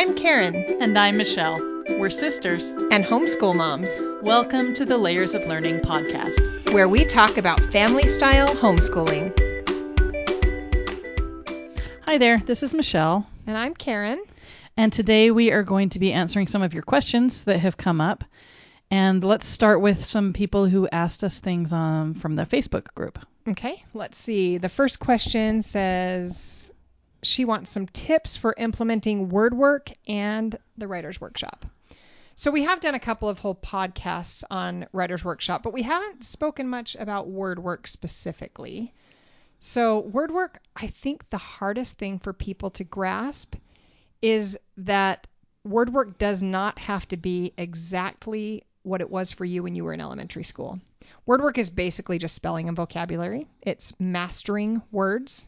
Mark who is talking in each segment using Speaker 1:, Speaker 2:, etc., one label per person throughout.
Speaker 1: I'm Karen.
Speaker 2: And I'm Michelle. We're sisters
Speaker 1: and homeschool moms.
Speaker 2: Welcome to the Layers of Learning podcast,
Speaker 1: where we talk about family-style homeschooling.
Speaker 2: Hi there, this is Michelle.
Speaker 1: And I'm Karen.
Speaker 2: And today we are going to be answering some of your questions that have come up. And let's start with some people who asked us things from the Facebook group.
Speaker 1: Okay, let's see. The first question says she wants some tips for implementing word work and the writer's workshop. So we have done a couple of whole podcasts on writer's workshop, but we haven't spoken much about word work specifically. So word work, I think the hardest thing for people to grasp is that word work does not have to be exactly what it was for you when you were in elementary school. Word work is basically just spelling and vocabulary. It's mastering words,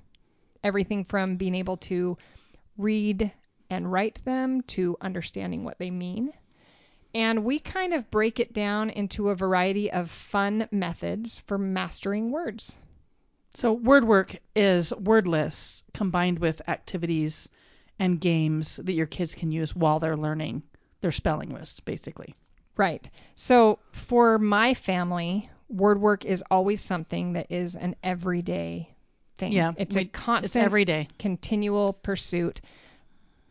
Speaker 1: everything from being able to read and write them to understanding what they mean. And we kind of break it down into a variety of fun methods for mastering words.
Speaker 2: So word work is word lists combined with activities and games that your kids can use while they're learning their spelling lists, basically.
Speaker 1: Right. So for my family, word work is always something that is an everyday thing.
Speaker 2: Yeah,
Speaker 1: it's a constant,
Speaker 2: it's every day,
Speaker 1: continual pursuit.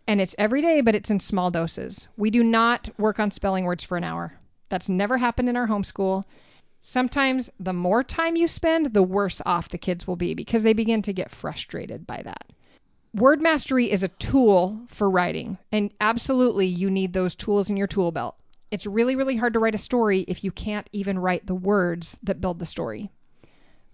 Speaker 1: And it's every day, but it's in small doses. We do not work on spelling words for an hour. That's never happened in our homeschool. Sometimes the more time you spend, the worse off the kids will be because they begin to get frustrated by that. Word mastery is a tool for writing, and absolutely you need those tools in your tool belt. It's really, really hard to write a story if you can't even write the words that build the story.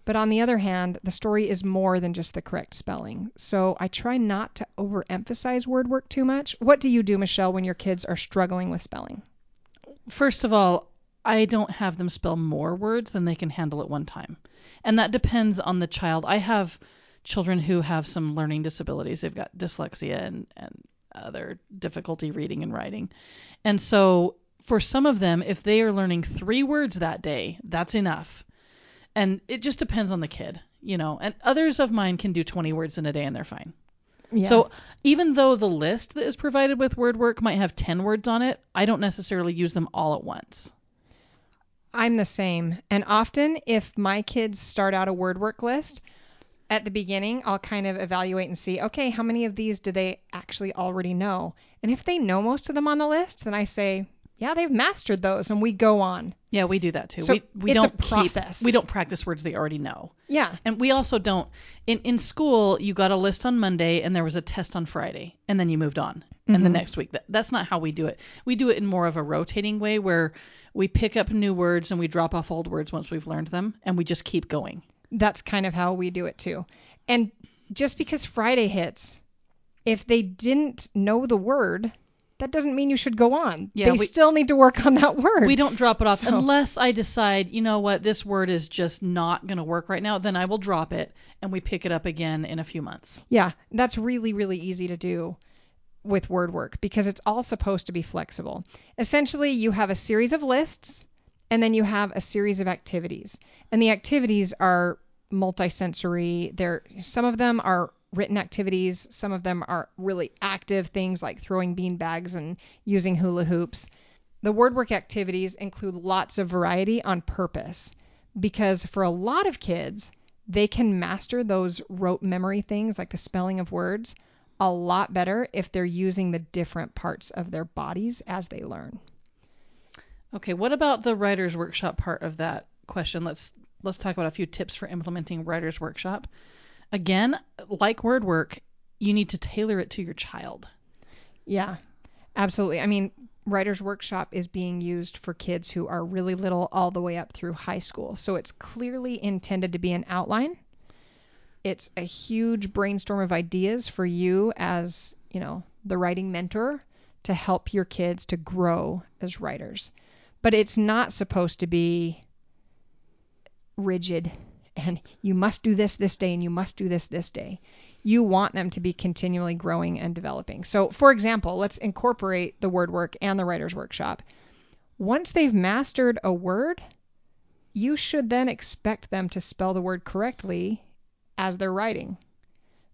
Speaker 1: But on the other hand, the story is more than just the correct spelling. So I try not to overemphasize word work too much. What do you do, Michelle, when your kids are struggling with spelling?
Speaker 2: First of all, I don't have them spell more words than they can handle at one time. And that depends on the child. I have children who have some learning disabilities. They've got dyslexia and other difficulty reading and writing. And so for some of them, if they are learning 3 words that day, that's enough. And it just depends on the kid, you know. And others of mine can do 20 words in a day and they're fine. Yeah. So even though the list that is provided with word work might have 10 words on it, I don't necessarily use them all at once.
Speaker 1: I'm the same. And often if my kids start out a word work list, at the beginning, I'll kind of evaluate and see, okay, how many of these do they actually already know? And if they know most of them on the list, then I say, yeah, they've mastered those, and we go on.
Speaker 2: Yeah, we do that too.
Speaker 1: So
Speaker 2: we
Speaker 1: it's
Speaker 2: don't
Speaker 1: a process.
Speaker 2: We don't practice words they already know.
Speaker 1: Yeah.
Speaker 2: And we also don't. In school, you got a list on Monday, and there was a test on Friday, and then you moved on. Mm-hmm. And the next week, that's not how we do it. We do it in more of a rotating way where we pick up new words and we drop off old words once we've learned them, and we just keep going.
Speaker 1: That's kind of how we do it too. And just because Friday hits, if they didn't know the word, that doesn't mean you should go on. Yeah, they still need to work on that word.
Speaker 2: We don't drop it off unless I decide, you know what, this word is just not going to work right now. Then I will drop it and we pick it up again in a few months.
Speaker 1: Yeah, that's really, really easy to do with word work because it's all supposed to be flexible. Essentially, you have a series of lists and then you have a series of activities. And the activities are multisensory. Some of them are written activities. Some of them are really active things like throwing bean bags and using hula hoops. The word work activities include lots of variety on purpose because for a lot of kids, they can master those rote memory things like the spelling of words a lot better if they're using the different parts of their bodies as they learn.
Speaker 2: Okay, what about the writer's workshop part of that question? Let's talk about a few tips for implementing writer's workshop. Again, like word work, you need to tailor it to your child.
Speaker 1: Yeah, absolutely. I mean, writer's workshop is being used for kids who are really little all the way up through high school. So it's clearly intended to be an outline. It's a huge brainstorm of ideas for you as, you know, the writing mentor to help your kids to grow as writers. But it's not supposed to be rigid and you must do this day and you must do this day. You want them to be continually growing and developing. So, for example, let's incorporate the word work and the writer's workshop. Once they've mastered a word, you should then expect them to spell the word correctly as they're writing.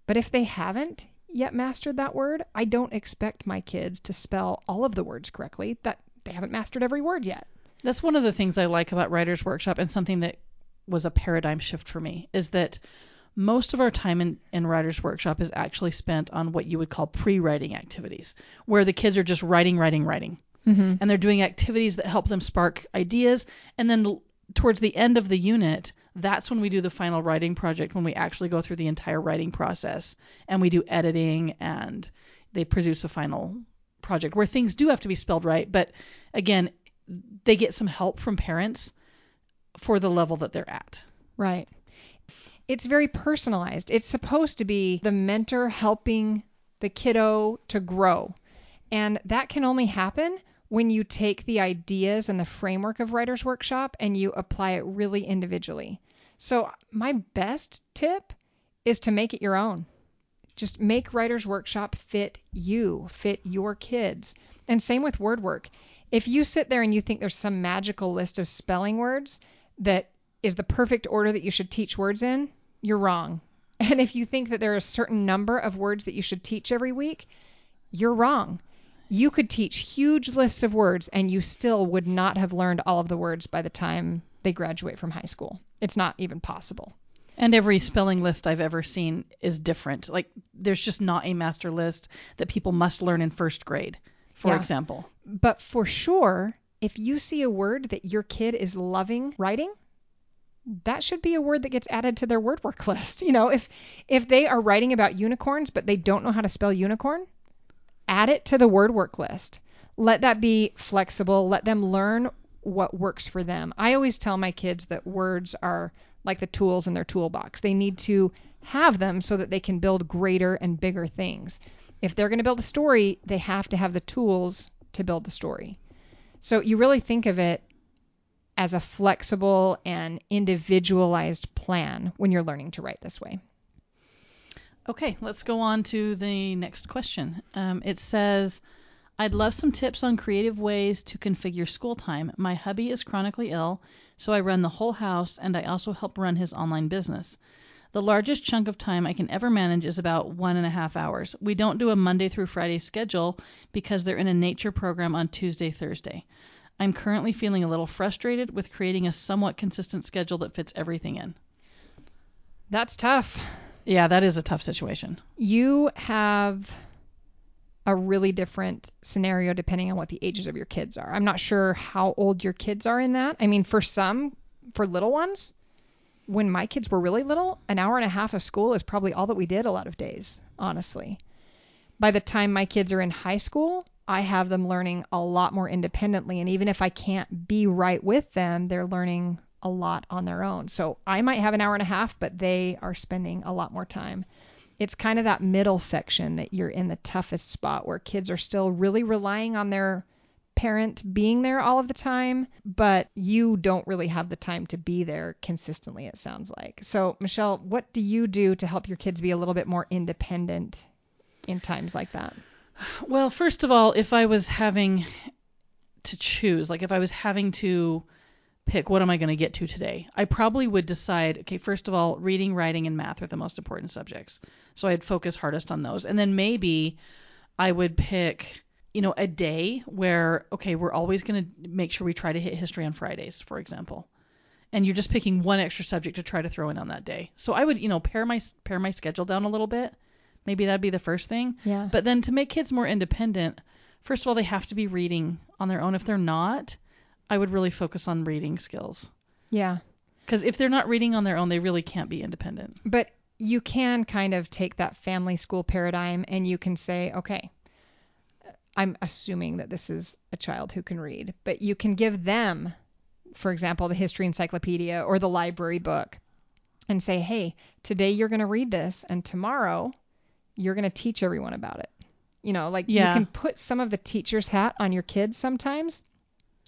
Speaker 1: But if they haven't, yet mastered that word, I don't expect my kids to spell all of the words correctly. That they haven't mastered every word yet.
Speaker 2: That's one of the things I like about Writer's Workshop, and something that was a paradigm shift for me, is that most of our time in Writer's Workshop is actually spent on what you would call pre-writing activities, where the kids are just writing.
Speaker 1: Mm-hmm.
Speaker 2: And they're doing activities that help them spark ideas. And then towards the end of the unit, that's when we do the final writing project, when we actually go through the entire writing process and we do editing and they produce a final project where things do have to be spelled right. But again, they get some help from parents for the level that they're at.
Speaker 1: Right. It's very personalized. It's supposed to be the mentor helping the kiddo to grow. And that can only happen when you take the ideas and the framework of Writer's Workshop and you apply it really individually. So my best tip is to make it your own. Just make Writer's Workshop fit you, fit your kids. And same with word work. If you sit there and you think there's some magical list of spelling words that is the perfect order that you should teach words in, you're wrong. And if you think that there are a certain number of words that you should teach every week, you're wrong. You could teach huge lists of words and you still would not have learned all of the words by the time they graduate from high school. It's not even possible.
Speaker 2: And every spelling list I've ever seen is different. Like, there's just not a master list that people must learn in first grade, for example.
Speaker 1: But for sure, if you see a word that your kid is loving writing, that should be a word that gets added to their word work list. You know, if they are writing about unicorns, but they don't know how to spell unicorn, add it to the word work list. Let that be flexible. Let them learn what works for them. I always tell my kids that words are like the tools in their toolbox. They need to have them so that they can build greater and bigger things. If they're going to build a story, they have to have the tools to build the story. So you really think of it as a flexible and individualized plan when you're learning to write this way.
Speaker 2: Okay, let's go on to the next question. It says, I'd love some tips on creative ways to configure school time. My hubby is chronically ill, so I run the whole house, and I also help run his online business. The largest chunk of time I can ever manage is about 1.5 hours. We don't do a Monday through Friday schedule because they're in a nature program on Tuesday, Thursday. I'm currently feeling a little frustrated with creating a somewhat consistent schedule that fits everything in.
Speaker 1: That's tough.
Speaker 2: Yeah, that is a tough situation.
Speaker 1: You have a really different scenario depending on what the ages of your kids are. I'm not sure how old your kids are in that. I mean, for little ones, when my kids were really little, 1.5 hours of school is probably all that we did a lot of days, honestly. By the time my kids are in high school, I have them learning a lot more independently. And even if I can't be right with them, they're learning a lot on their own. So I might have 1.5 hours, but they are spending a lot more time. It's kind of that middle section that you're in the toughest spot where kids are still really relying on their parent being there all of the time, but you don't really have the time to be there consistently, it sounds like. So, Michelle, what do you do to help your kids be a little bit more independent in times like that?
Speaker 2: Well, first of all, if I was having to choose, like if I was having to pick what am I going to get to today, I probably would decide, okay, first of all, reading, writing, and math are the most important subjects. So I'd focus hardest on those. And then maybe I would pick, a day where, okay, we're always going to make sure we try to hit history on Fridays, for example. And you're just picking one extra subject to try to throw in on that day. So I would, pare my schedule down a little bit. Maybe that'd be the first thing.
Speaker 1: Yeah.
Speaker 2: But then to make kids more independent, first of all, they have to be reading on their own. If they're not, I would really focus on reading skills.
Speaker 1: Yeah.
Speaker 2: Because if they're not reading on their own, they really can't be independent.
Speaker 1: But you can kind of take that family school paradigm and you can say, okay, I'm assuming that this is a child who can read, but you can give them, for example, the history encyclopedia or the library book and say, hey, today you're going to read this and tomorrow you're going to teach everyone about it. You can put some of the teacher's hat on your kids sometimes,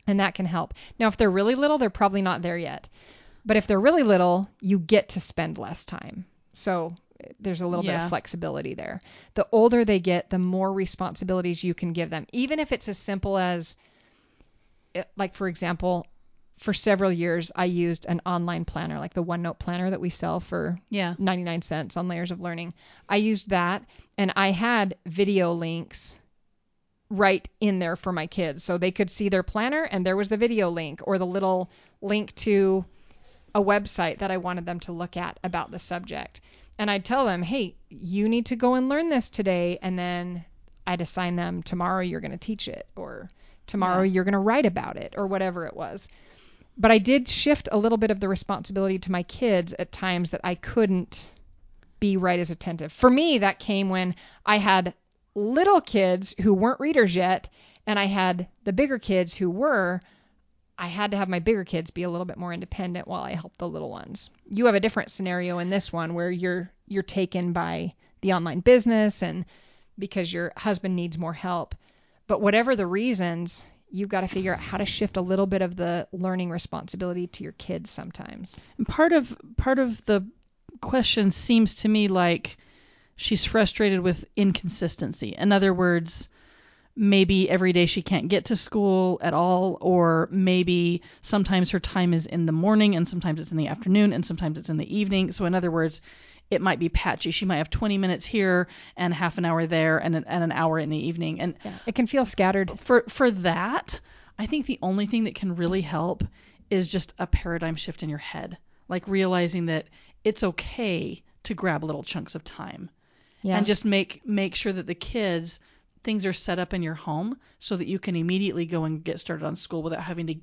Speaker 1: and that can help. Now, if they're really little, they're probably not there yet. But if they're really little, you get to spend less time. So there's a little bit of flexibility there. The older they get, the more responsibilities you can give them. Even if it's as simple as, like, for example, for several years, I used an online planner, like the OneNote planner that we sell for 99 cents on Layers of Learning. I used that, and I had video links right in there for my kids. So they could see their planner, and there was the video link or the little link to a website that I wanted them to look at about the subject. And I'd tell them, hey, you need to go and learn this today. And then I'd assign them, tomorrow you're going to teach it, or tomorrow you're going to write about it, or whatever it was. But I did shift a little bit of the responsibility to my kids at times that I couldn't be right as attentive. For me, that came when I had little kids who weren't readers yet, and I had the bigger kids who were. I had to have my bigger kids be a little bit more independent while I helped the little ones. You have a different scenario in this one where you're taken by the online business and because your husband needs more help. But whatever the reasons, you've got to figure out how to shift a little bit of the learning responsibility to your kids sometimes.
Speaker 2: And part of the question seems to me like she's frustrated with inconsistency. In other words, maybe every day she can't get to school at all, or maybe sometimes her time is in the morning and sometimes it's in the afternoon and sometimes it's in the evening. So in other words, it might be patchy. She might have 20 minutes here and half an hour there and an hour in the evening. And
Speaker 1: it can feel scattered.
Speaker 2: For that, I think the only thing that can really help is just a paradigm shift in your head, like realizing that it's okay to grab little chunks of time and just make sure that the kids, things are set up in your home so that you can immediately go and get started on school without having to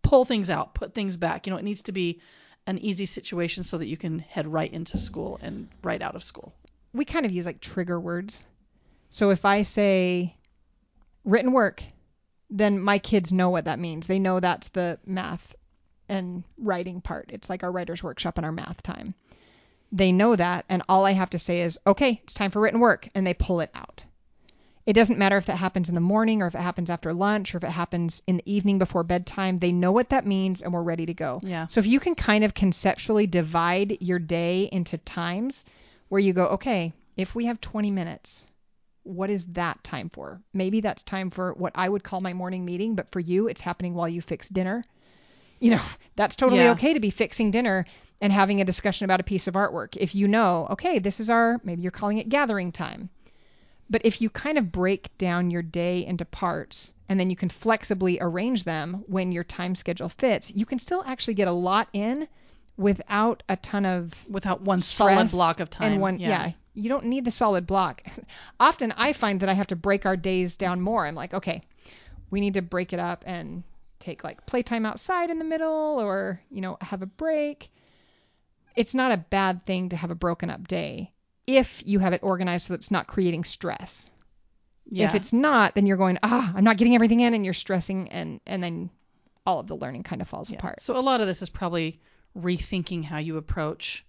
Speaker 2: pull things out, put things back. It needs to be an easy situation so that you can head right into school and right out of school.
Speaker 1: We kind of use like trigger words. So if I say written work, then my kids know what that means. They know that's the math and writing part. It's like our writer's workshop and our math time. They know that, and all I have to say is, okay, it's time for written work, and they pull it out. It doesn't matter if that happens in the morning or if it happens after lunch or if it happens in the evening before bedtime. They know what that means, and we're ready to go.
Speaker 2: Yeah.
Speaker 1: So if you can kind of conceptually divide your day into times where you go, okay, if we have 20 minutes, what is that time for? Maybe that's time for what I would call my morning meeting, but for you, it's happening while you fix dinner. That's totally okay to be fixing dinner and having a discussion about a piece of artwork. If you know, okay, this is maybe you're calling it gathering time. But if you kind of break down your day into parts and then you can flexibly arrange them when your time schedule fits, you can still actually get a lot in without
Speaker 2: one solid block of time.
Speaker 1: And you don't need the solid block. Often I find that I have to break our days down more. I'm like, okay, we need to break it up and take like playtime outside in the middle or, have a break. It's not a bad thing to have a broken up day if you have it organized so that it's not creating stress. Yeah. If it's not, then you're going, I'm not getting everything in, and you're stressing, and then all of the learning kind of falls apart.
Speaker 2: So a lot of this is probably rethinking how you approach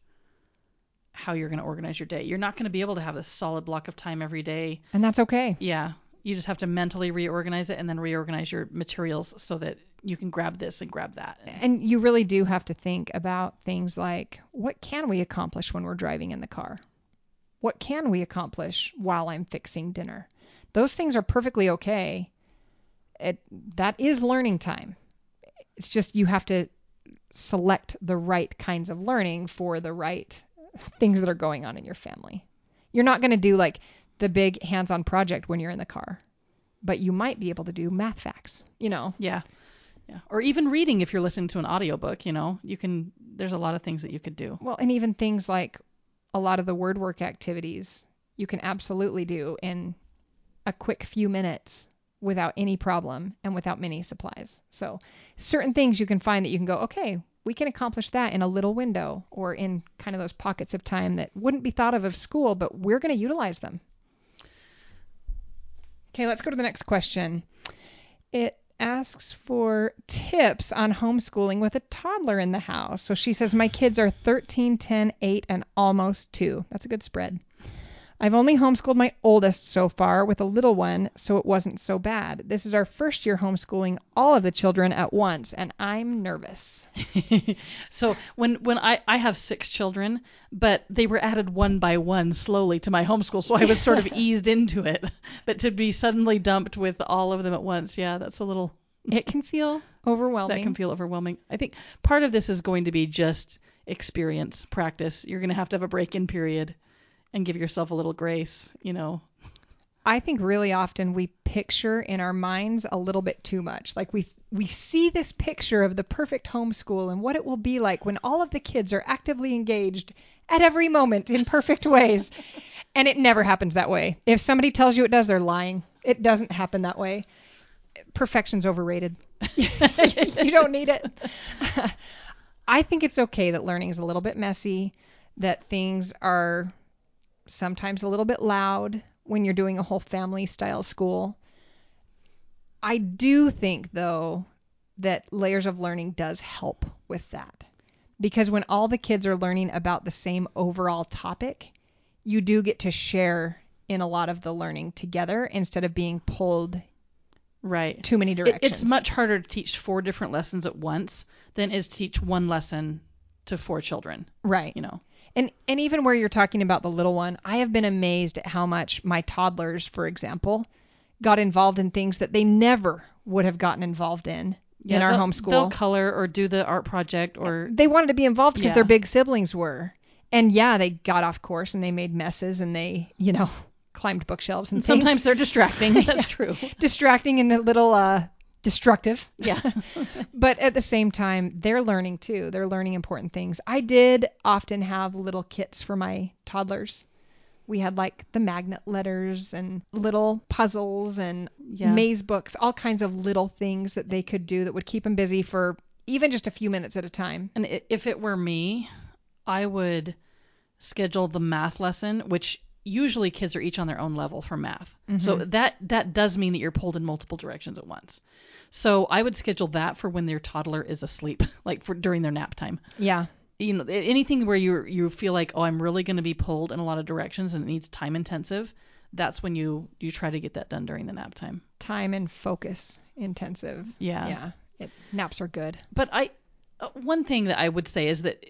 Speaker 2: how you're going to organize your day. You're not going to be able to have this solid block of time every day.
Speaker 1: And that's okay.
Speaker 2: Yeah. You just have to mentally reorganize it and then reorganize your materials so that you can grab this and grab that.
Speaker 1: And you really do have to think about things like, what can we accomplish when we're driving in the car? What can we accomplish while I'm fixing dinner? Those things are perfectly okay. That is learning time. It's just you have to select the right kinds of learning for the right things that are going on in your family. You're not going to do like the big hands-on project when you're in the car, but you might be able to do math facts,
Speaker 2: Yeah. Or even reading if you're listening to an audiobook, there's a lot of things that you could do.
Speaker 1: Well, and even things like a lot of the word work activities you can absolutely do in a quick few minutes without any problem and without many supplies. So certain things you can find that you can go, okay, we can accomplish that in a little window or in kind of those pockets of time that wouldn't be thought of school, but we're going to utilize them. Okay, let's go to the next question. It asks for tips on homeschooling with a toddler in the house. So she says, my kids are 13, 10, 8, and almost 2. That's a good spread. I've only homeschooled my oldest so far with a little one, so it wasn't so bad. This is our first year homeschooling all of the children at once, and I'm nervous.
Speaker 2: So when I have 6 children, but they were added one by one slowly to my homeschool, so I was sort of eased into it. But to be suddenly dumped with all of them at once, that's a little
Speaker 1: It can feel overwhelming.
Speaker 2: That can feel overwhelming. I think part of this is going to be just experience, practice. You're going to have a break-in period and give yourself a little grace,
Speaker 1: I think really often we picture in our minds a little bit too much. Like we see this picture of the perfect homeschool and what it will be like when all of the kids are actively engaged at every moment in perfect ways. And it never happens that way. If somebody tells you it does, they're lying. It doesn't happen that way. Perfection's overrated. You don't need it. I think it's okay that learning is a little bit messy, that things are sometimes a little bit loud when you're doing a whole family style school. I do think, though, that Layers of Learning does help with that. Because when all the kids are learning about the same overall topic, you do get to share in a lot of the learning together instead of being pulled
Speaker 2: right
Speaker 1: too many directions.
Speaker 2: It's much harder to teach 4 different lessons at once than is to teach one lesson to 4 children.
Speaker 1: Right. And even where you're talking about the little one, I have been amazed at how much my toddlers, for example, got involved in things that they never would have gotten involved in our homeschool.
Speaker 2: They'll color or do the art project, or
Speaker 1: they wanted to be involved because their big siblings were. And they got off course and they made messes and they, climbed bookshelves and things.
Speaker 2: Sometimes they're distracting. That's true.
Speaker 1: Distracting and a little destructive.
Speaker 2: Yeah.
Speaker 1: But at the same time, they're learning too. They're learning important things. I did often have little kits for my toddlers. We had like the magnet letters and little puzzles and maze books, all kinds of little things that they could do that would keep them busy for even just a few minutes at a time.
Speaker 2: And if it were me, I would schedule the math lesson, which usually kids are each on their own level for math. Mm-hmm. So that does mean that you're pulled in multiple directions at once. So I would schedule that for when their toddler is asleep, like during their nap time.
Speaker 1: Yeah.
Speaker 2: Anything where you feel like, oh, I'm really going to be pulled in a lot of directions and it needs time intensive, that's when you try to get that done during the nap time.
Speaker 1: Time and focus intensive.
Speaker 2: Yeah.
Speaker 1: Naps are good.
Speaker 2: But one thing that I would say is that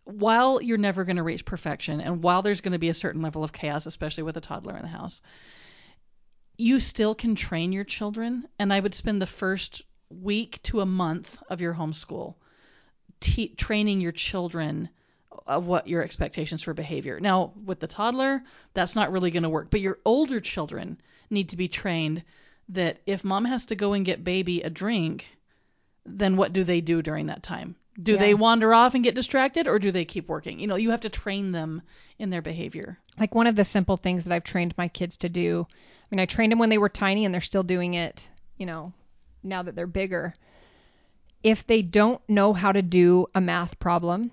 Speaker 2: while you're never going to reach perfection and while there's going to be a certain level of chaos, especially with a toddler in the house, you still can train your children. And I would spend the first week to a month of your homeschool training your children of what your expectations for behavior. Now, with the toddler, that's not really going to work. But your older children need to be trained that if mom has to go and get baby a drink, then what do they do during that time? Do they wander off and get distracted, or do they keep working? You have to train them in their behavior.
Speaker 1: Like one of the simple things that I've trained my kids to do, I trained them when they were tiny and they're still doing it, now that they're bigger. If they don't know how to do a math problem,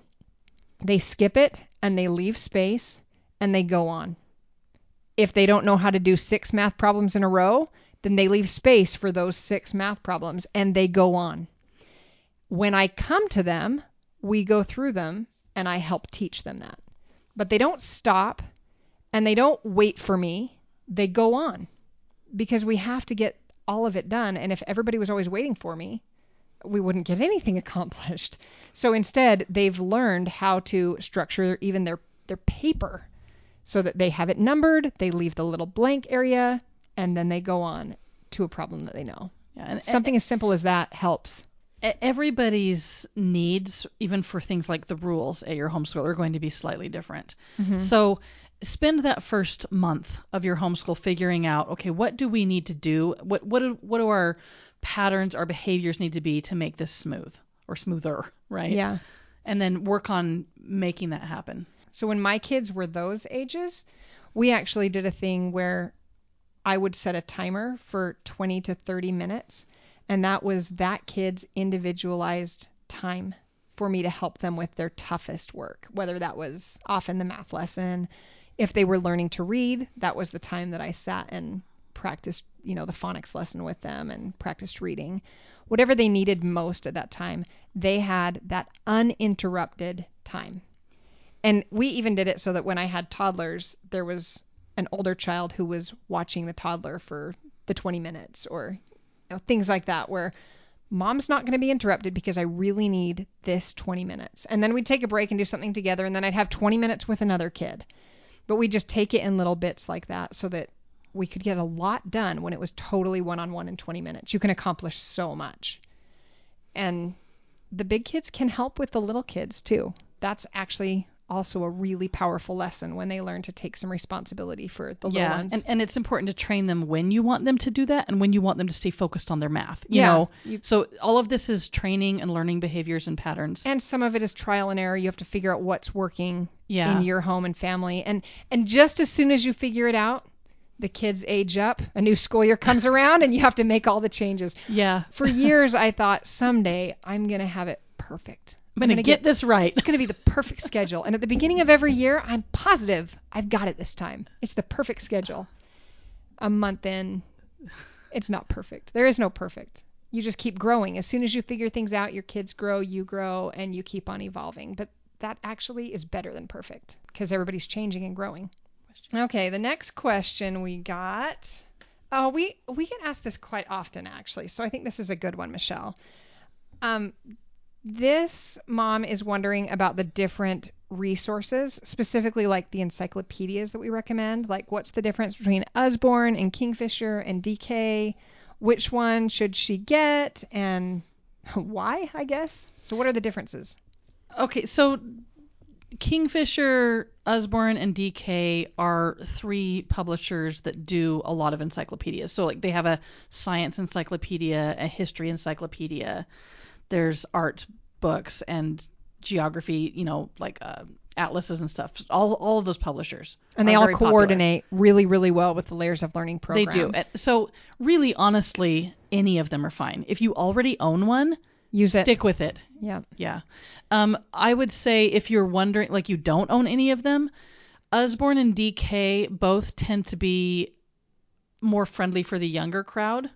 Speaker 1: they skip it and they leave space and they go on. If they don't know how to do 6 math problems in a row, then they leave space for those 6 math problems and they go on. When I come to them, we go through them and I help teach them that. But they don't stop and they don't wait for me. They go on because we have to get all of it done. And if everybody was always waiting for me, we wouldn't get anything accomplished. So instead, they've learned how to structure even their paper so that they have it numbered, they leave the little blank area, and then they go on to a problem that they know. Yeah, and something as simple as that helps.
Speaker 2: Everybody's needs, even for things like the rules at your homeschool, are going to be slightly different.
Speaker 1: Mm-hmm.
Speaker 2: So spend that first month of your homeschool figuring out, okay, what do we need to do? What do our patterns, our behaviors need to be to make this smooth or smoother, right?
Speaker 1: Yeah.
Speaker 2: And then work on making that happen.
Speaker 1: So when my kids were those ages, we actually did a thing where I would set a timer for 20 to 30 minutes. And that was that kid's individualized time for me to help them with their toughest work, whether that was often the math lesson. If they were learning to read, that was the time that I sat and practiced, the phonics lesson with them and practiced reading. Whatever they needed most at that time, they had that uninterrupted time. And we even did it so that when I had toddlers, there was an older child who was watching the toddler for the 20 minutes or things like that, where mom's not going to be interrupted because I really need this 20 minutes. And then we'd take a break and do something together, and then I'd have 20 minutes with another kid. But we just take it in little bits like that so that we could get a lot done when it was totally one-on-one in 20 minutes. You can accomplish so much. And the big kids can help with the little kids too. That's actually also a really powerful lesson when they learn to take some responsibility for the little ones.
Speaker 2: And it's important to train them when you want them to do that and when you want them to stay focused on their math. You know, so all of this is training and learning behaviors and patterns.
Speaker 1: And some of it is trial and error. You have to figure out what's working in your home and family. And just as soon as you figure it out, the kids age up, a new school year comes around, and you have to make all the changes.
Speaker 2: Yeah.
Speaker 1: For years, I thought someday I'm going to have it perfect.
Speaker 2: I'm going to get this right.
Speaker 1: It's going to be the perfect schedule. And at the beginning of every year, I'm positive I've got it this time. It's the perfect schedule. A month in, it's not perfect. There is no perfect. You just keep growing. As soon as you figure things out, your kids grow, and you keep on evolving. But that actually is better than perfect because everybody's changing and growing. Okay, the next question we got. Oh, we get asked this quite often, actually. So I think this is a good one, Michelle. This mom is wondering about the different resources, specifically like the encyclopedias that we recommend. Like, what's the difference between Usborne and Kingfisher and DK? Which one should she get and why, I guess? So what are the differences?
Speaker 2: Okay, so Kingfisher, Usborne, and DK are 3 publishers that do a lot of encyclopedias. So like they have a science encyclopedia, a history encyclopedia. There's art books and geography, like atlases and stuff. All of those publishers.
Speaker 1: And they all coordinate really, really well with the Layers of Learning program.
Speaker 2: They do. So really, honestly, any of them are fine. If you already own one, stick with it.
Speaker 1: Yeah.
Speaker 2: Yeah. I would say if you're wondering, like you don't own any of them, Usborne and DK both tend to be more friendly for the younger crowd.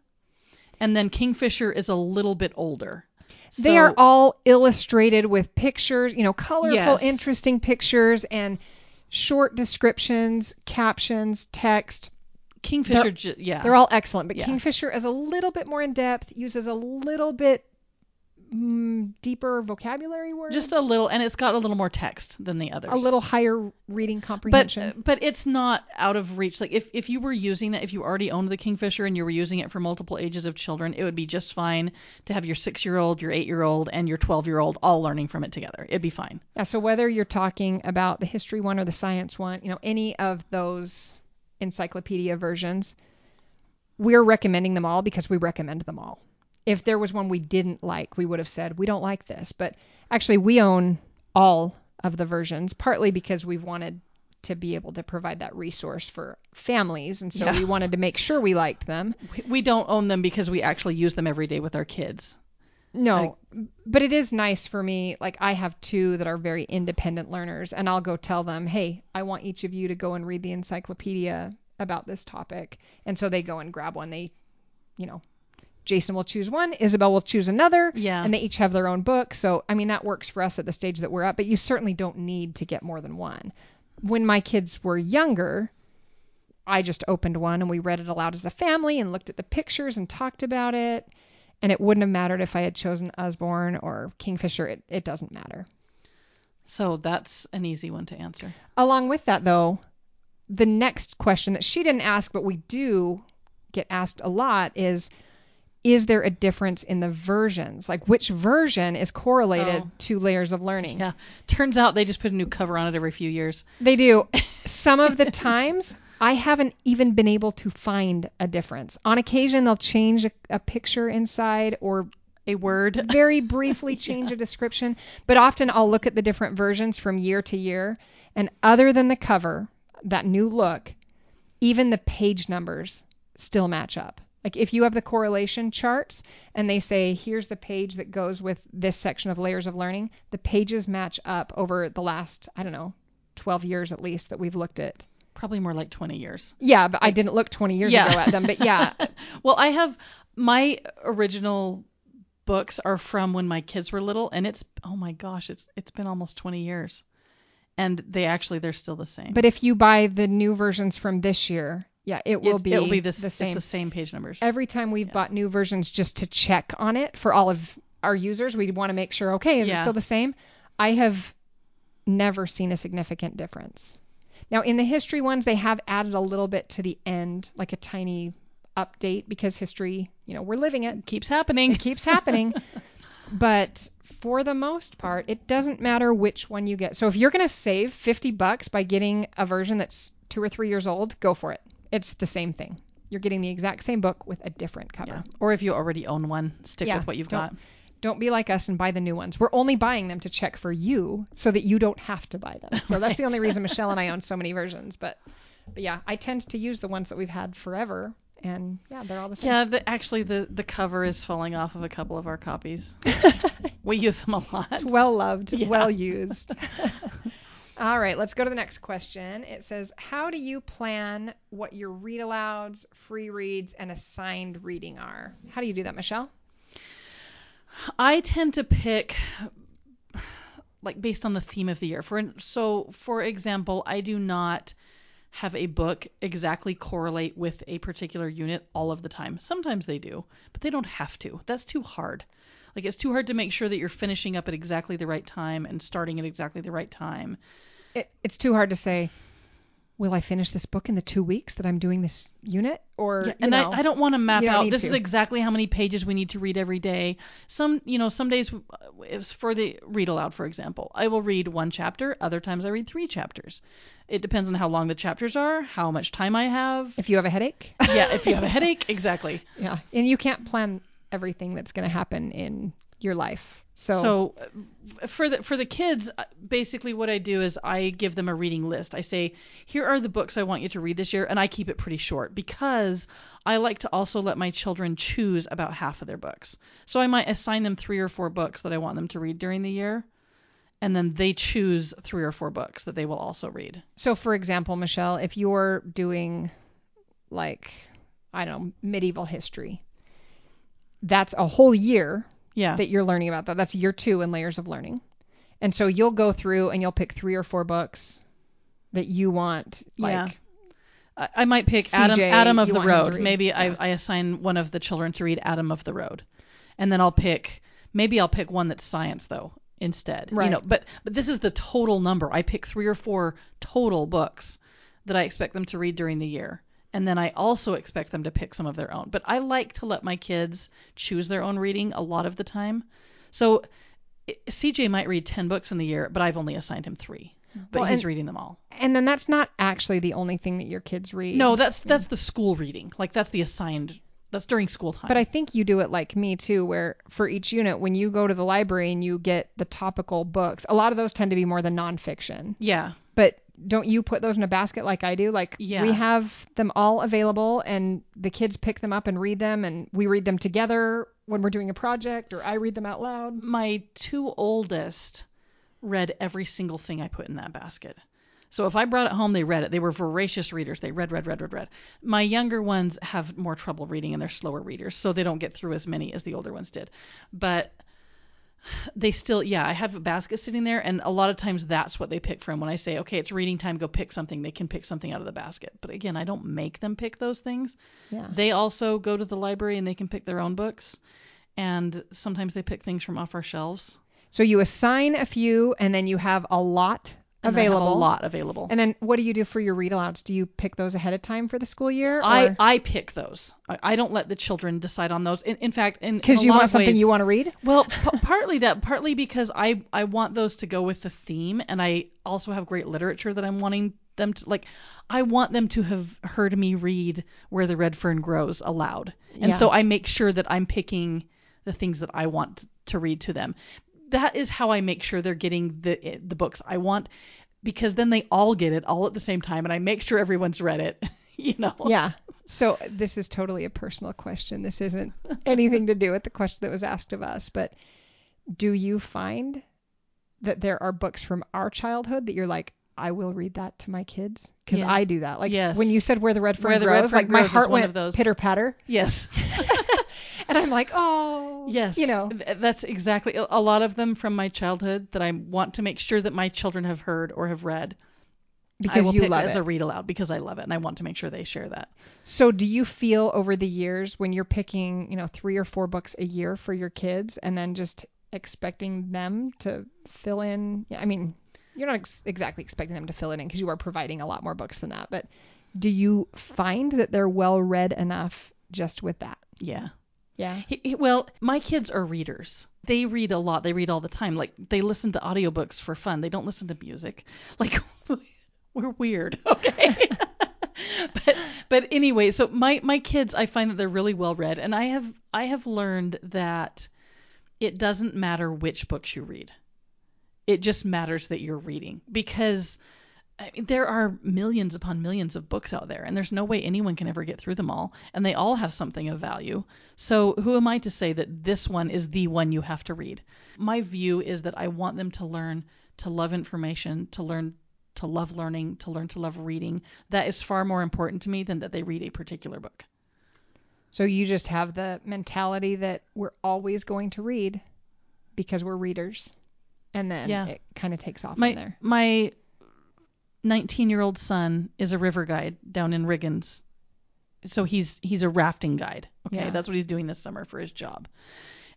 Speaker 2: And then Kingfisher is a little bit older. So,
Speaker 1: they are all illustrated with pictures, colorful, interesting pictures and short descriptions, captions, text.
Speaker 2: Kingfisher,
Speaker 1: they're all excellent, but Kingfisher is a little bit more in depth, uses a little bit deeper vocabulary words.
Speaker 2: Just a little, and it's got a little more text than the others.
Speaker 1: A little higher reading comprehension.
Speaker 2: But it's not out of reach. Like if you were using that, if you already owned the Kingfisher and you were using it for multiple ages of children, it would be just fine to have your 6-year-old, your 8-year-old, and your 12-year-old all learning from it together. It'd be fine.
Speaker 1: Yeah, so whether you're talking about the history one or the science one, any of those encyclopedia versions, we're recommending them all because we recommend them all. If there was one we didn't like, we would have said, we don't like this. But actually, we own all of the versions, partly because we've wanted to be able to provide that resource for families. And so we wanted to make sure we liked them.
Speaker 2: We don't own them because we actually use them every day with our kids.
Speaker 1: No, but it is nice for me. Like, I have 2 that are very independent learners, and I'll go tell them, hey, I want each of you to go and read the encyclopedia about this topic. And so they go and grab one. They, Jason will choose one, Isabel will choose another, and they each have their own book. So, that works for us at the stage that we're at, but you certainly don't need to get more than one. When my kids were younger, I just opened one and we read it aloud as a family and looked at the pictures and talked about it, and it wouldn't have mattered if I had chosen Usborne or Kingfisher. It doesn't matter.
Speaker 2: So that's an easy one to answer.
Speaker 1: Along with that, though, the next question that she didn't ask, but we do get asked a lot is there a difference in the versions? Like, which version is correlated to Layers of Learning?
Speaker 2: Yeah. Turns out they just put a new cover on it every few years.
Speaker 1: They do. Some of the times, I haven't even been able to find a difference. On occasion, they'll change a picture inside or
Speaker 2: a word.
Speaker 1: Very briefly change a description. But often I'll look at the different versions from year to year. And other than the cover, that new look, even the page numbers still match up. Like, if you have the correlation charts and they say, here's the page that goes with this section of Layers of Learning, the pages match up over the last, 12 years at least that we've looked at.
Speaker 2: Probably more like 20 years.
Speaker 1: Yeah, but I didn't look 20 years ago at them. But yeah.
Speaker 2: Well, I have my original books are from when my kids were little, and it's been almost 20 years. And they're still the same.
Speaker 1: But if you buy the new versions from this year, it will be the same.
Speaker 2: It's the same page numbers.
Speaker 1: Every time we've bought new versions just to check on it for all of our users, we want to make sure, is it still the same? I have never seen a significant difference. Now, in the history ones, they have added a little bit to the end, like a tiny update, because history, we're living it.
Speaker 2: It keeps happening.
Speaker 1: It keeps happening. But for the most part, it doesn't matter which one you get. So if you're going to save $50 by getting a version that's 2 or 3 years old, go for it. It's the same thing. You're getting the exact same book with a different cover.
Speaker 2: Yeah. Or if you already own one, stick with what you've got.
Speaker 1: Don't be like us and buy the new ones. We're only buying them to check for you so that you don't have to buy them. So that's the only reason Michelle and I own so many versions. But yeah, I tend to use the ones that we've had forever. And yeah, they're all the same.
Speaker 2: Yeah, actually the cover is falling off of a couple of our copies. We use them a lot.
Speaker 1: It's well loved, well used. All right, let's go to the next question. It says, how do you plan what your read alouds, free reads, and assigned reading are? How do you do that, Michelle?
Speaker 2: I tend to pick based on the theme of the year. For example, I do not have a book exactly correlate with a particular unit all of the time. Sometimes they do, but they don't have to. That's too hard. It's too hard to make sure that you're finishing up at exactly the right time and starting at exactly the right time.
Speaker 1: It's too hard to say, will I finish this book in the 2 weeks that I'm doing this unit? Or
Speaker 2: I don't want to map out this is exactly how many pages we need to read every day. Some days it's for the read aloud, for example. I will read 1 chapter. Other times I read 3 chapters. It depends on how long the chapters are, how much time I have.
Speaker 1: If you have a headache.
Speaker 2: Yeah, if you have a headache, exactly.
Speaker 1: Yeah, and you can't plan everything that's going to happen in your life.
Speaker 2: So for the kids, basically what I do is I give them a reading list. I say, here are the books I want you to read this year, and I keep it pretty short because I like to also let my children choose about half of their books. So I might assign them 3 or 4 books that I want them to read during the year, and then they choose 3 or 4 books that they will also read.
Speaker 1: So for example, Michelle, if you're doing medieval history, that's a whole year.
Speaker 2: Yeah.
Speaker 1: That you're learning about that. That's year 2 in Layers of Learning. And so you'll go through and you'll pick 3 or 4 books that you want.
Speaker 2: I might pick
Speaker 1: CJ,
Speaker 2: Adam of the Road. Maybe I assign one of the children to read Adam of the Road. And then I'll pick one that's science though instead.
Speaker 1: Right.
Speaker 2: But this is the total number. I pick 3 or 4 total books that I expect them to read during the year. And then I also expect them to pick some of their own. But I like to let my kids choose their own reading a lot of the time. So CJ might read 10 books in the year, but I've only assigned him 3. But he's reading them all.
Speaker 1: And then that's not actually the only thing that your kids read.
Speaker 2: No, that's the school reading. That's the assigned. That's during school time.
Speaker 1: But I think you do it like me too, where for each unit, when you go to the library and you get the topical books, a lot of those tend to be more than nonfiction.
Speaker 2: Yeah.
Speaker 1: But don't you put those in a basket like I do? We have them all available and the kids pick them up and read them, and we read them together when we're doing a project, or I read them out loud.
Speaker 2: My 2 oldest read every single thing I put in that basket. So if I brought it home, they read it. They were voracious readers. They read. My younger ones have more trouble reading and they're slower readers, so they don't get through as many as the older ones did. But they still, I have a basket sitting there, and a lot of times that's what they pick from. When I say, okay, it's reading time, go pick something, they can pick something out of the basket. But again, I don't make them pick those things.
Speaker 1: Yeah.
Speaker 2: They also go to the library and they can pick their own books. And sometimes they pick things from off our shelves.
Speaker 1: So you assign a few, and then you have a lot available. And then what do you do for your read alouds? Do you pick those ahead of time for the school year?
Speaker 2: I pick those. I don't let the children decide on those. In fact, because
Speaker 1: you want something you want to read?
Speaker 2: Well, partly because I want those to go with the theme, and I also have great literature that I'm wanting them to I want them to have heard me read Where the Red Fern Grows aloud. And so I make sure that I'm picking the things that I want to read to them. That is how I make sure they're getting the books I want, because then they all get it all at the same time, and I make sure everyone's read it,
Speaker 1: Yeah. So this is totally a personal question. This isn't anything to do with the question that was asked of us, but do you find that there are books from our childhood that you're like, I will read that to my kids? Because I do that.
Speaker 2: Yes.
Speaker 1: When you said Where the Red Fern Grows, my heart went pitter patter.
Speaker 2: Yes.
Speaker 1: And I'm like, oh,
Speaker 2: yes, that's exactly a lot of them from my childhood that I want to make sure that my children have heard or have read.
Speaker 1: Because
Speaker 2: I will
Speaker 1: you
Speaker 2: pick
Speaker 1: love
Speaker 2: it as
Speaker 1: it.
Speaker 2: a read aloud because I love it and I want to make sure they share that.
Speaker 1: So do you feel over the years when you're picking, 3 or 4 books a year for your kids and then just expecting them to fill in? I mean, you're not exactly expecting them to fill it in because you are providing a lot more books than that. But do you find that they're well read enough just with that?
Speaker 2: Yeah.
Speaker 1: Yeah.
Speaker 2: Well, my kids are readers. They read a lot. They read all the time. Like, they listen to audiobooks for fun. They don't listen to music. Like, we're weird. Okay. But anyway, so my kids, I find that they're really well read, and I have learned that it doesn't matter which books you read. It just matters that you're reading, because there are millions upon millions of books out there, and there's no way anyone can ever get through them all, and they all have something of value. So who am I to say that this one is the one you have to read? My view is that I want them to learn to love information, to learn to love learning, to learn to love reading. That is far more important to me than that they read a particular book.
Speaker 1: So you just have the mentality that we're always going to read because we're readers, and then it kind of takes off from there.
Speaker 2: My 19-year-old son is a river guide down in Riggins. So he's a rafting guide. Okay. Yeah. That's what he's doing this summer for his job.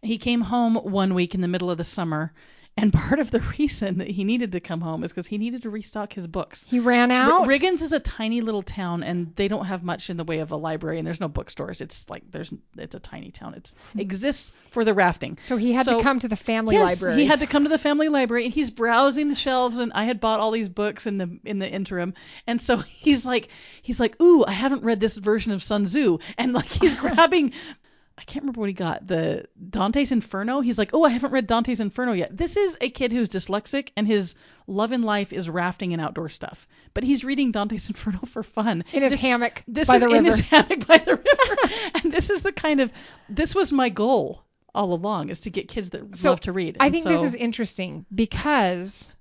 Speaker 2: He came home one week in the middle of the summer, and part of the reason that he needed to come home is because he needed to restock his books.
Speaker 1: He ran out.
Speaker 2: Riggins is a tiny little town, and they don't have much in the way of a library, and there's no bookstores. It's a tiny town. It exists for the rafting.
Speaker 1: So he had to come to the family library.
Speaker 2: He had to come to the family library, and he's browsing the shelves, and I had bought all these books in the interim, and so he's like, ooh, I haven't read this version of Sun Tzu, and like he's grabbing. I can't remember what he got. The Dante's Inferno. He's like, oh, I haven't read Dante's Inferno yet. This is a kid who's dyslexic, and his love in life is rafting and outdoor stuff. But he's reading Dante's Inferno for fun.
Speaker 1: In his hammock by the river.
Speaker 2: In his hammock by the river. And this was my goal all along, is to get kids that love to read.
Speaker 1: I think this is interesting because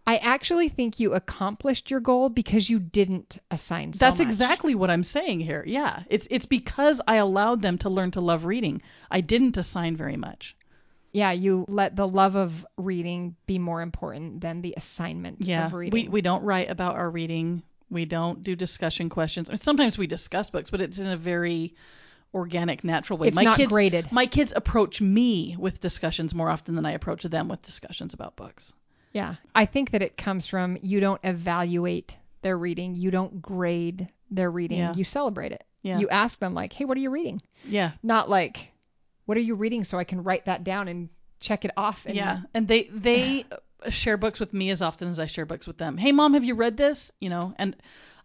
Speaker 1: I actually think you accomplished your goal because you didn't assign so much.
Speaker 2: That's exactly what I'm saying here. Yeah. It's because I allowed them to learn to love reading. I didn't assign very much.
Speaker 1: Yeah, you let the love of reading be more important than the assignment of reading.
Speaker 2: We don't write about our reading. We don't do discussion questions. I mean, sometimes we discuss books, but it's in a very organic, natural way.
Speaker 1: It's not graded.
Speaker 2: My kids approach me with discussions more often than I approach them with discussions about books.
Speaker 1: Yeah, I think that it comes from you don't evaluate their reading. You don't grade their reading. Yeah. You celebrate it. Yeah. You ask them like, hey, what are you reading?
Speaker 2: Yeah.
Speaker 1: Not like, what are you reading so I can write that down and check it off?
Speaker 2: And they share books with me as often as I share books with them. Hey, Mom, have you read this? And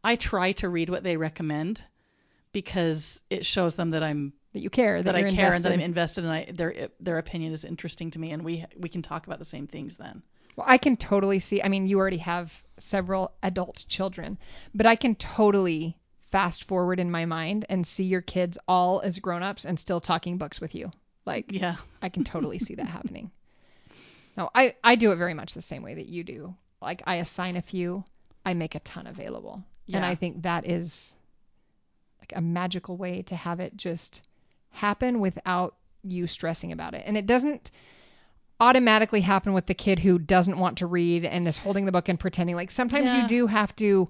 Speaker 2: I try to read what they recommend because it shows them that
Speaker 1: you care,
Speaker 2: that I care, and that I'm invested, and their opinion is interesting to me, and we can talk about the same things then.
Speaker 1: Well, I can totally see, I mean, you already have several adult children, but I can totally fast forward in my mind and see your kids all as grown-ups and still talking books with you. Like, yeah, I can totally see that happening. No, I do it very much the same way that you do. Like, I assign a few, I make a ton available. Yeah. And I think that is like a magical way to have it just happen without you stressing about it. And it doesn't automatically happen with the kid who doesn't want to read and is holding the book and pretending. Like, sometimes you do have to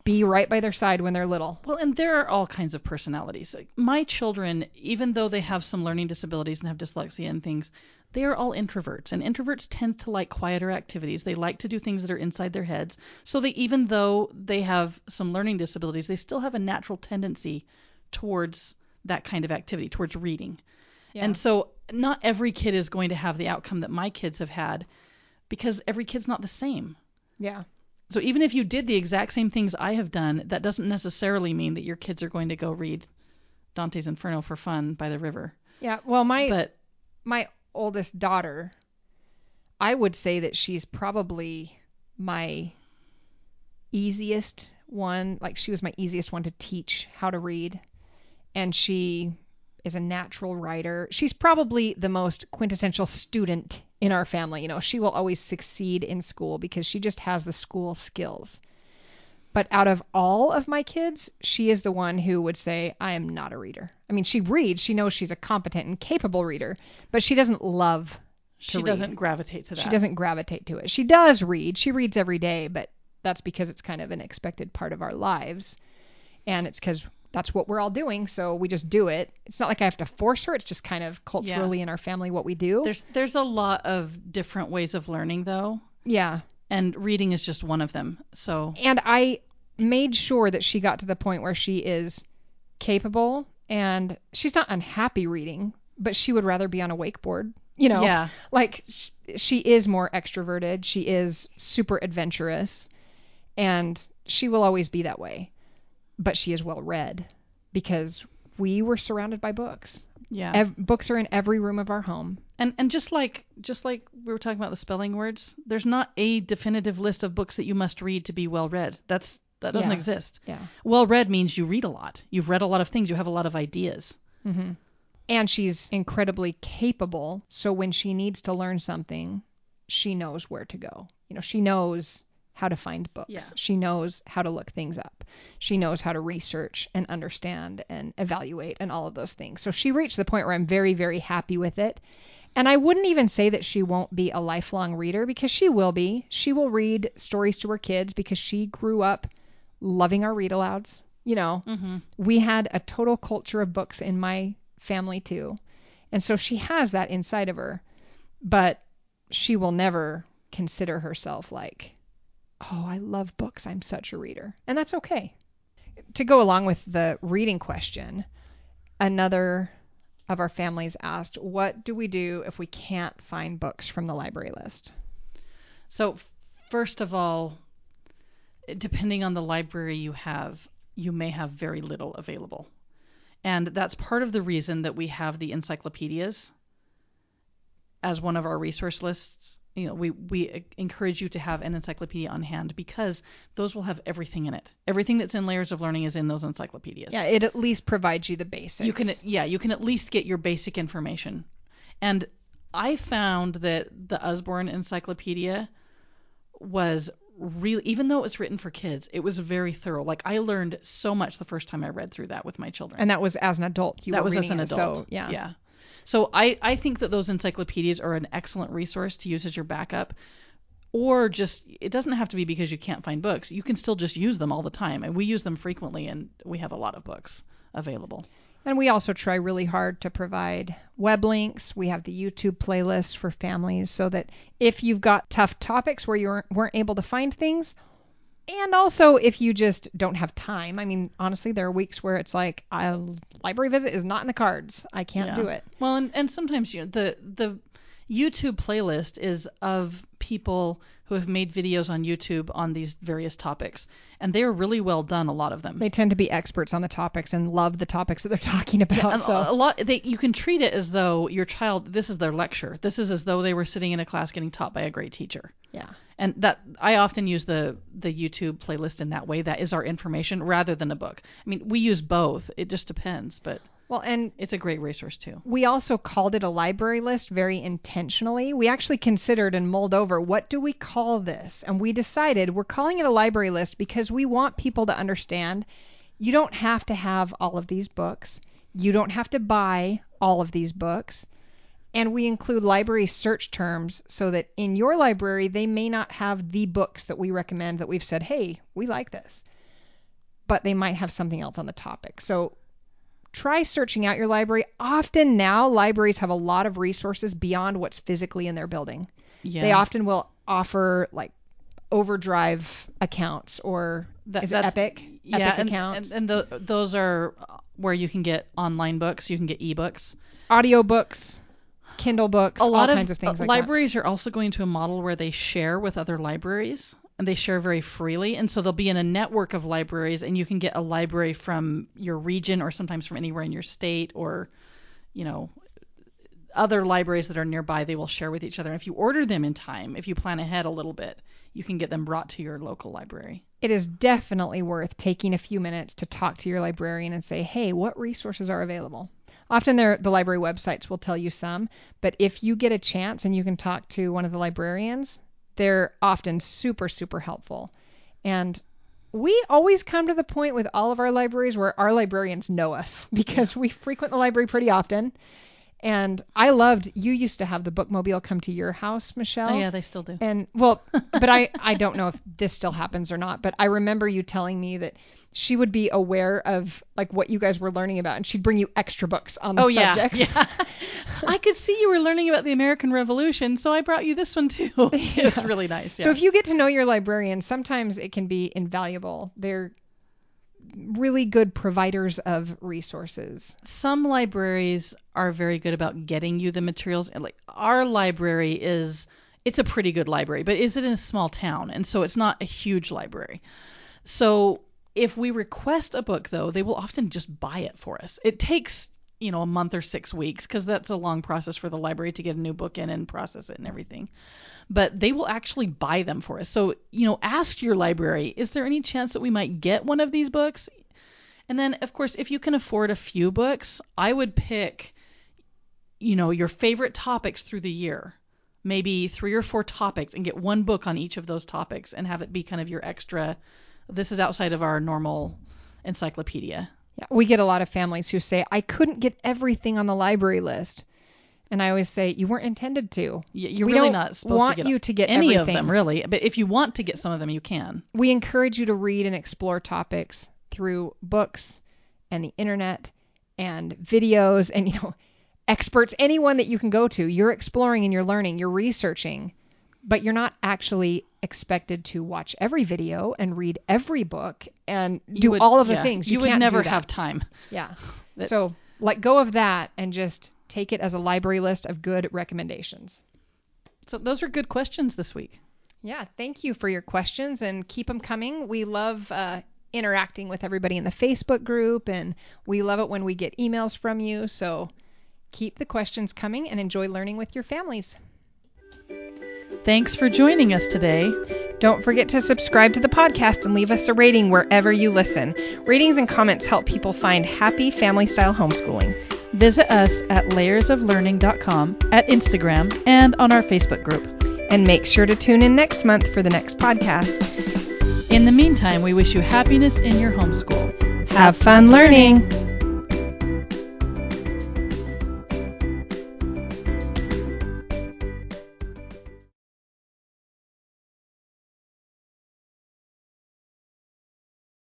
Speaker 1: be right by their side when they're little.
Speaker 2: Well, and there are all kinds of personalities. Like, my children, even though they have some learning disabilities and have dyslexia and things, they are all introverts, and introverts tend to like quieter activities. They like to do things that are inside their heads. So even though they have some learning disabilities, they still have a natural tendency towards that kind of activity, towards reading. Yeah. And so not every kid is going to have the outcome that my kids have had, because every kid's not the same.
Speaker 1: Yeah.
Speaker 2: So even if you did the exact same things I have done, that doesn't necessarily mean that your kids are going to go read Dante's Inferno for fun by the river.
Speaker 1: Yeah. Well, my oldest daughter, I would say that she's probably my easiest one. Like, she was my easiest one to teach how to read. And she is a natural writer. She's probably the most quintessential student in our family. She will always succeed in school because she just has the school skills. But out of all of my kids, she is the one who would say, I am not a reader. I mean, she reads. She knows she's a competent and capable reader, but she doesn't love to read.
Speaker 2: She doesn't gravitate to that.
Speaker 1: She doesn't gravitate to it. She does read. She reads every day, but that's because it's kind of an expected part of our lives. And it's because that's what we're all doing, so we just do it. It's not like I have to force her. It's just kind of culturally in our family what we do.
Speaker 2: There's a lot of different ways of learning, though.
Speaker 1: Yeah.
Speaker 2: And reading is just one of them. So.
Speaker 1: And I made sure that she got to the point where she is capable, and she's not unhappy reading, but she would rather be on a wakeboard.
Speaker 2: Yeah.
Speaker 1: Like she is more extroverted. She is super adventurous, and she will always be that way. But she is well read because we were surrounded by books.
Speaker 2: Yeah.
Speaker 1: Books are in every room of our home.
Speaker 2: And just like we were talking about the spelling words, there's not a definitive list of books that you must read to be well read. That doesn't exist.
Speaker 1: Yeah.
Speaker 2: Well read means you read a lot. You've read a lot of things. You have a lot of ideas.
Speaker 1: Mm-hmm. And she's incredibly capable. So when she needs to learn something, she knows where to go. She knows how to find books.
Speaker 2: Yeah.
Speaker 1: She knows how to look things up. She knows how to research and understand and evaluate and all of those things. So she reached the point where I'm very, very happy with it. And I wouldn't even say that she won't be a lifelong reader, because she will be. She will read stories to her kids because she grew up loving our read alouds.
Speaker 2: Mm-hmm.
Speaker 1: We had a total culture of books in my family too. And so she has that inside of her, but she will never consider herself like, oh, I love books, I'm such a reader. And that's okay. To go along with the reading question, another of our families asked, what do we do if we can't find books from the library list?
Speaker 2: So first of all, depending on the library you have, you may have very little available. And that's part of the reason that we have the encyclopedias as one of our resource lists. We encourage you to have an encyclopedia on hand, because those will have everything in it. Everything that's in Layers of Learning is in those encyclopedias.
Speaker 1: Yeah, it at least provides you the basics.
Speaker 2: You can at least get your basic information. And I found that the Usborne Encyclopedia was really, even though it was written for kids, it was very thorough. Like, I learned so much the first time I read through that with my children.
Speaker 1: And that was as an adult.
Speaker 2: That was as an adult.
Speaker 1: So, yeah.
Speaker 2: Yeah. So I think that those encyclopedias are an excellent resource to use as your backup. Or just, it doesn't have to be because you can't find books. You can still just use them all the time. And we use them frequently, and we have a lot of books available.
Speaker 1: And we also try really hard to provide web links. We have the YouTube playlist for families, so that if you've got tough topics where you weren't able to find things, and also if you just don't have time. I mean, honestly, there are weeks where it's like, a library visit is not in the cards. I can't do it.
Speaker 2: Well, and sometimes the YouTube playlist is of people who have made videos on YouTube on these various topics, and they are really well done, a lot of them.
Speaker 1: They tend to be experts on the topics and love the topics that they're talking about.
Speaker 2: Yeah, and
Speaker 1: so
Speaker 2: you can treat it as though your child, this is their lecture. This is as though they were sitting in a class getting taught by a great teacher.
Speaker 1: Yeah.
Speaker 2: And that, I often use the YouTube playlist in that way. That is our information rather than a book. I mean, we use both. It just depends, but and it's a great resource too.
Speaker 1: We also called it a library list very intentionally. We actually considered and mulled over, what do we call this? And we decided we're calling it a library list because we want people to understand you don't have to have all of these books. You don't have to buy all of these books. And we include library search terms so that in your library, they may not have the books that we recommend that we've said, hey, we like this, but they might have something else on the topic. So try searching out your library. Often now, libraries have a lot of resources beyond what's physically in their building.
Speaker 2: Yeah.
Speaker 1: They often will offer like Overdrive accounts, or Epic accounts.
Speaker 2: And those are where you can get online books. You can get ebooks,
Speaker 1: audiobooks, Kindle books, all kinds of things like that.
Speaker 2: Libraries are also going to a model where they share with other libraries, and they share very freely. And so they'll be in a network of libraries, and you can get a library from your region, or sometimes from anywhere in your state, or, other libraries that are nearby. They will share with each other. And if you order them in time, if you plan ahead a little bit, you can get them brought to your local library.
Speaker 1: It is definitely worth taking a few minutes to talk to your librarian and say, hey, what resources are available? Often the library websites will tell you some, but if you get a chance and you can talk to one of the librarians, they're often super, super helpful. And we always come to the point with all of our libraries where our librarians know us, because we frequent the library pretty often. And I loved, you used to have the bookmobile come to your house, Michelle.
Speaker 2: Oh, yeah, they still do.
Speaker 1: And well, but I don't know if this still happens or not, but I remember you telling me that she would be aware of like what you guys were learning about, and she'd bring you extra books on the subjects.
Speaker 2: Yeah. I could see you were learning about the American Revolution, so I brought you this one too. It was really nice. Yeah.
Speaker 1: So if you get to know your librarian, sometimes it can be invaluable. They're really good providers of resources.
Speaker 2: Some libraries are very good about getting you the materials. And like our library it's a pretty good library, but is it in a small town? And so it's not a huge library. So if we request a book, though, they will often just buy it for us. It takes, a month or 6 weeks, because that's a long process for the library to get a new book in and process it and everything. But they will actually buy them for us. So, ask your library, is there any chance that we might get one of these books? And then, of course, if you can afford a few books, I would pick, your favorite topics through the year. Maybe 3 or 4 topics, and get one book on each of those topics and have it be kind of your extra. This is outside of our normal encyclopedia.
Speaker 1: Yeah, we get a lot of families who say, I couldn't get everything on the library list. And I always say, you weren't intended to.
Speaker 2: You're really not supposed
Speaker 1: to get
Speaker 2: any
Speaker 1: everything.
Speaker 2: Of them, really. But if you want to get some of them, you can.
Speaker 1: We encourage you to read and explore topics through books and the internet and videos and, experts, anyone that you can go to. You're exploring and you're learning, you're researching, but you're not actually expected to watch every video and read every book and do all of the things.
Speaker 2: You would never have time.
Speaker 1: Yeah. So let go of that and just take it as a library list of good recommendations.
Speaker 2: So those are good questions this week.
Speaker 1: Yeah. Thank you for your questions, and keep them coming. We love interacting with everybody in the Facebook group, and we love it when we get emails from you. So keep the questions coming and enjoy learning with your families.
Speaker 2: Thanks for joining us today.
Speaker 1: Don't forget to subscribe to the podcast and leave us a rating wherever you listen. Ratings and comments help people find happy family-style homeschooling.
Speaker 2: Visit us at layersoflearning.com, at Instagram, and on our Facebook group.
Speaker 1: And make sure to tune in next month for the next podcast.
Speaker 2: In the meantime, we wish you happiness in your homeschool.
Speaker 1: Have fun learning!